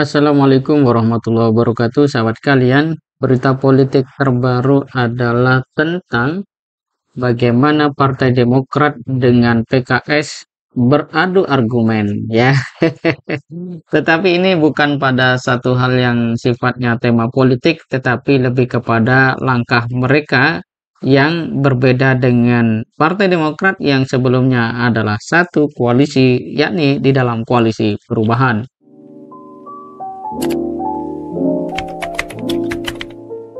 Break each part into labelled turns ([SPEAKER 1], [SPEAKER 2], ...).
[SPEAKER 1] Assalamualaikum warahmatullahi wabarakatuh, sahabat kalian. Berita politik terbaru adalah tentang bagaimana Partai Demokrat dengan PKS beradu argumen, ya. Tetapi ini bukan pada satu hal yang sifatnya tema politik, tetapi lebih kepada langkah mereka yang berbeda dengan Partai Demokrat yang sebelumnya adalah satu koalisi, yakni di dalam koalisi perubahan.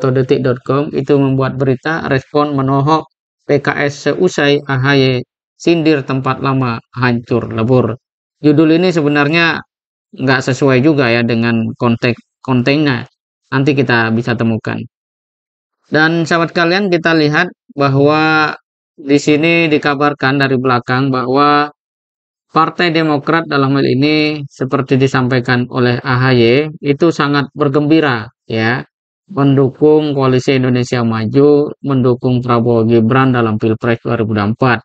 [SPEAKER 1] Detik.com itu membuat berita respon menohok PKS seusai AHY sindir tempat lama hancur lebur. Judul ini sebenarnya nggak sesuai juga ya dengan konteks kontennya. Nanti kita bisa temukan. Dan sahabat kalian, kita lihat bahwa di sini dikabarkan dari belakang bahwa Partai Demokrat dalam hal ini seperti disampaikan oleh AHY itu sangat bergembira ya, mendukung Koalisi Indonesia Maju, mendukung Prabowo Gibran dalam Pilpres 2024.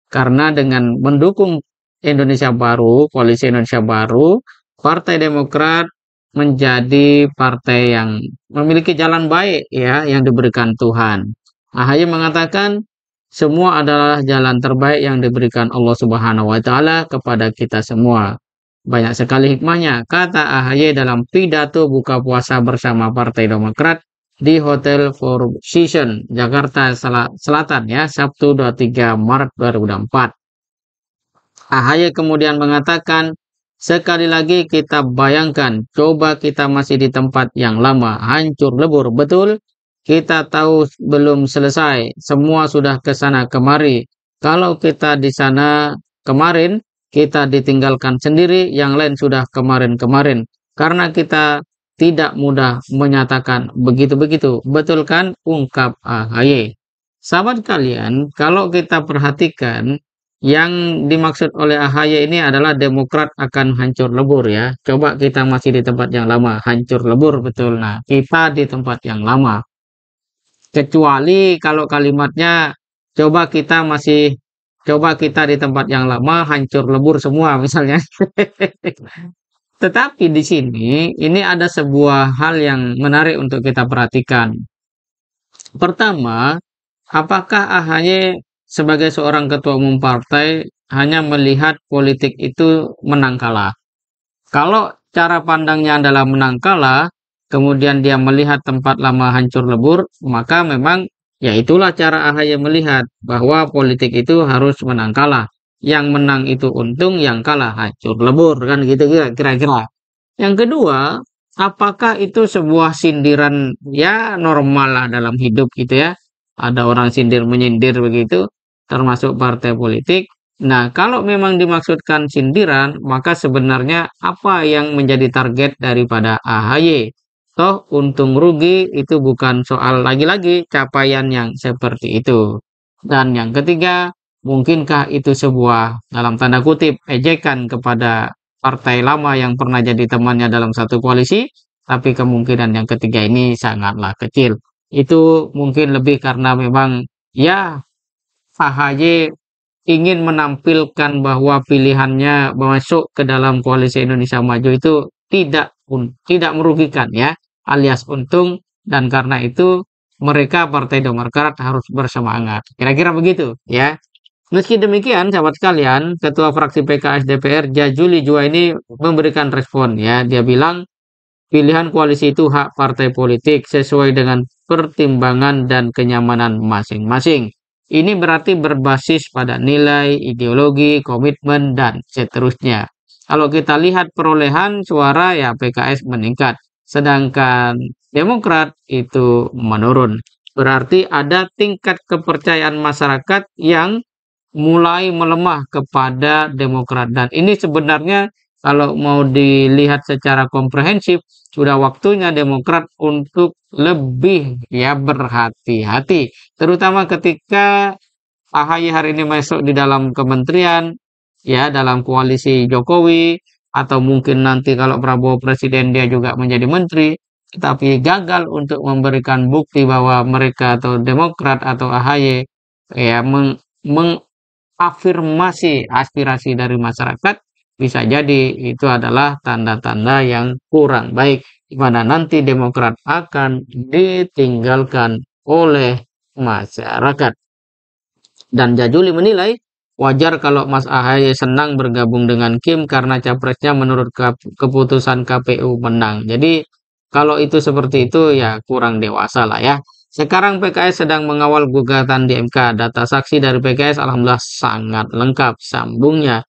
[SPEAKER 1] Karena dengan mendukung Indonesia Baru, Koalisi Indonesia Baru, Partai Demokrat menjadi partai yang memiliki jalan baik ya yang diberikan Tuhan. AHY mengatakan semua adalah jalan terbaik yang diberikan Allah Subhanahu wa taala kepada kita semua. Banyak sekali hikmahnya, kata AHY dalam pidato buka puasa bersama Partai Demokrat di Hotel Four Seasons, Jakarta Selatan ya, Sabtu 23 Maret 2024. AHY kemudian mengatakan, sekali lagi kita bayangkan, coba kita masih di tempat yang lama, hancur lebur, betul? Kita tahu belum selesai, semua sudah ke sana kemari. Kalau kita di sana kemarin, kita ditinggalkan sendiri, yang lain sudah kemarin-kemarin. Karena kita tidak mudah menyatakan begitu-begitu. Betul kan? Ungkap AHY. Sahabat kalian, kalau kita perhatikan, yang dimaksud oleh AHY ini adalah Demokrat akan hancur lebur ya. Coba kita masih di tempat yang lama, hancur lebur, betul. Nah, kita di tempat yang lama. Kecuali kalau kalimatnya coba kita di tempat yang lama hancur lebur semua misalnya. Tetapi di sini ini ada sebuah hal yang menarik untuk kita perhatikan. Pertama, apakah AHY sebagai seorang ketua umum partai hanya melihat politik itu menang kalah? Kalau cara pandangnya adalah menang kalah, kemudian dia melihat tempat lama hancur lebur, maka memang ya itulah cara AHY melihat bahwa politik itu harus menang kalah. Yang menang itu untung, yang kalah hancur lebur, kan gitu kira-kira. Yang kedua, apakah itu sebuah sindiran ya normal lah dalam hidup gitu ya. Ada orang sindir menyindir begitu, termasuk partai politik. Nah, kalau memang dimaksudkan sindiran, maka sebenarnya apa yang menjadi target daripada AHY? Toh untung rugi itu bukan soal lagi-lagi capaian yang seperti itu. Dan yang ketiga, mungkinkah itu sebuah dalam tanda kutip ejekan kepada partai lama yang pernah jadi temannya dalam satu koalisi? Tapi kemungkinan yang ketiga ini sangatlah kecil. Itu mungkin lebih karena memang ya AHY ingin menampilkan bahwa pilihannya masuk ke dalam koalisi Indonesia Maju itu tidak merugikan ya, alias untung, dan karena itu mereka Partai Demokrat harus bersemangat. Kira-kira begitu ya. Meski demikian, sahabat sekalian, Ketua Fraksi PKS DPR Jajuli Juwaini memberikan respon ya. Dia bilang pilihan koalisi itu hak partai politik sesuai dengan pertimbangan dan kenyamanan masing-masing. Ini berarti berbasis pada nilai, ideologi, komitmen, dan seterusnya. Kalau kita lihat perolehan suara ya PKS meningkat, sedangkan Demokrat itu menurun. Berarti ada tingkat kepercayaan masyarakat yang mulai melemah kepada Demokrat. Dan ini sebenarnya kalau mau dilihat secara komprehensif, sudah waktunya Demokrat untuk lebih ya berhati-hati. Terutama ketika AHY hari ini masuk di dalam kementerian, ya dalam koalisi Jokowi, atau mungkin nanti kalau Prabowo presiden dia juga menjadi menteri, tetapi gagal untuk memberikan bukti bahwa mereka atau Demokrat atau AHY ya mengafirmasi aspirasi dari masyarakat, bisa jadi itu adalah tanda-tanda yang kurang baik, di mana nanti Demokrat akan ditinggalkan oleh masyarakat. Dan Jajuli menilai wajar kalau Mas Ahaye senang bergabung dengan Kim karena capresnya menurut keputusan KPU menang. Jadi kalau itu seperti itu ya kurang dewasa lah ya. Sekarang PKS sedang mengawal gugatan di MK. Data saksi dari PKS alhamdulillah sangat lengkap sambungnya.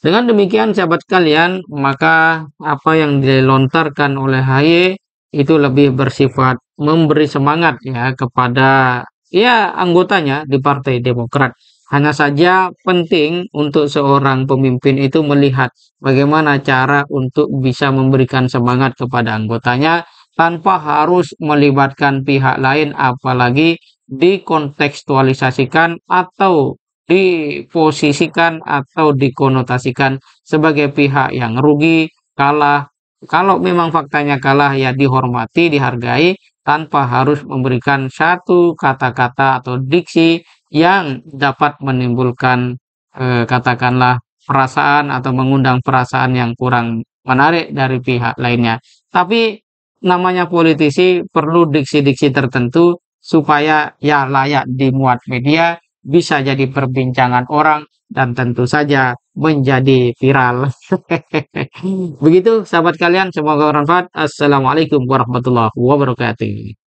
[SPEAKER 1] Dengan demikian, sahabat kalian, maka apa yang dilontarkan oleh Haye itu lebih bersifat memberi semangat ya kepada ya anggotanya di Partai Demokrat. Hanya saja penting untuk seorang pemimpin itu melihat bagaimana cara untuk bisa memberikan semangat kepada anggotanya tanpa harus melibatkan pihak lain, apalagi dikontekstualisasikan atau diposisikan atau dikonotasikan sebagai pihak yang rugi, kalah. Kalau memang faktanya kalah ya dihormati, dihargai tanpa harus memberikan satu kata-kata atau diksi yang dapat menimbulkan katakanlah perasaan atau mengundang perasaan yang kurang menarik dari pihak lainnya. Tapi namanya politisi perlu diksi-diksi tertentu supaya ya layak dimuat media, bisa jadi perbincangan orang, dan tentu saja menjadi viral. Begitu sahabat kalian, semoga bermanfaat. Assalamualaikum warahmatullahi wabarakatuh.